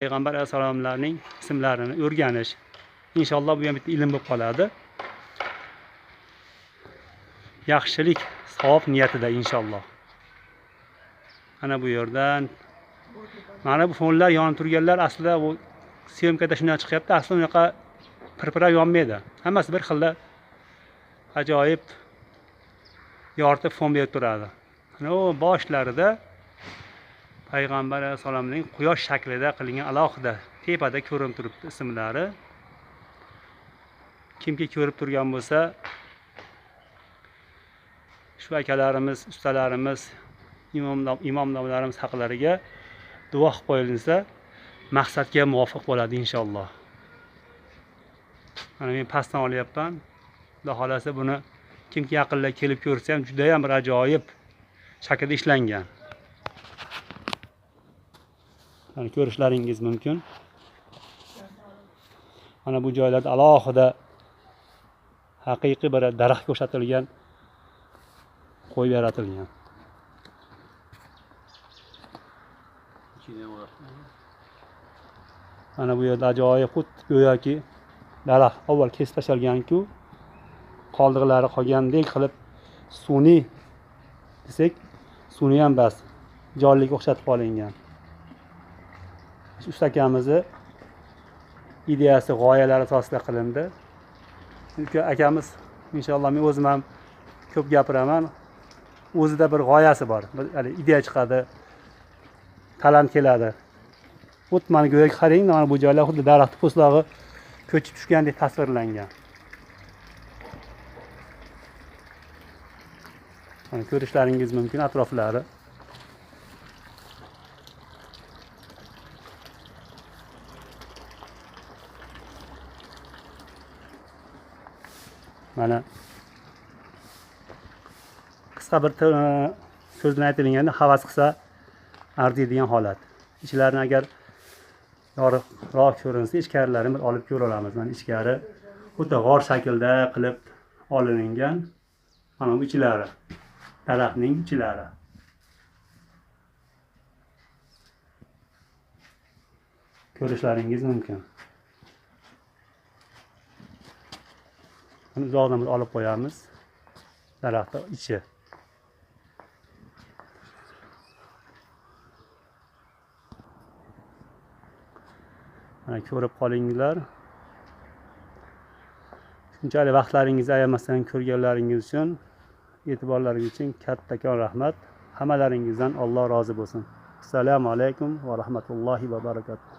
Payg'ambar alayhissalomlarning ismlarini o'rganish. Inshaalloh bu ham bitta ilm bo'lib qoladi. Yaxshilik, savob niyatida inshaalloh. Ana bu yerdan mana bu fonlar yonib turganlar aslida bu syomkada shunday chiqyapti. Aslida unaqa pirpirab yonmaydi. Hammasi bir xilda ajoyib yoritib fon berib turadi. Ana u boshlarida Payg'ambar alayhissalomning quyosh shaklida qilingan alohida tepada ko'rinib turibdi ismlari. Kimki ko'rib turgan bo'lsa, shu akalarimiz, ustalarimiz, imomlarimiz haqlariga duo qilib qo'yilsa, maqsadga muvofiq bo'ladi inshaalloh. Mana men pastdan olyapman. Xudo xolasa buni kimki yaqinlab kelib ko'rsa ham juda ham bir ajoyib shaklda ishlangan. Mana ko'rishlaringiz mumkin. Mana bu joylarda alohida haqiqiy bir daraxt ko'rsatilgan, qo'yib yaratilgan. Mana bu yerda ajoyib xuddi go'yoki daraxt avval kesib tashalgan-ku, qoldiqlari qolgandek qilib sun'iy desak, sun'iy ham bas, jonliga o'xshatib qolingan. Usta akamizni ideyasi, g'oyalari asosida qilindi. Chunki akamiz inshaalloh men o'zim ham ko'p gapiraman. O'zida bir g'oyasi bor. Hali ideya chiqadi, talant keladi. Xuddi mana go'yoki qarang, mana bu joylar xuddi daraxt po'stlog'i ko'chib tushgandek tasvirlangan. Mana ko'rishlaringiz mumkin atroflari. Mana qisqa bir so'z bilan aytilganda havas qilsa arziydigan holat. Ichlarini agar yorug'roq ko'rinsa, ichkarilarini bir olib ko'ra olamiz. Mana ichkari xuddi g'or shaklda qilib olingan. Mana bu ichlari, daraxtning ichlari. Ko'rishlaringiz mumkin. Buni uzoqdan olib qo'yamiz. Daraxtning ichi. Mana ko'rib qolinglar. Shunchalik vaqtlaringizni ayamasdan ko'rganlaringiz uchun, e'tiborlaringiz uchun kattakon rahmat. Hammalaringizdan Alloh rozi bo'lsin. Assalomu alaykum va rahmatullohi va barakatuh.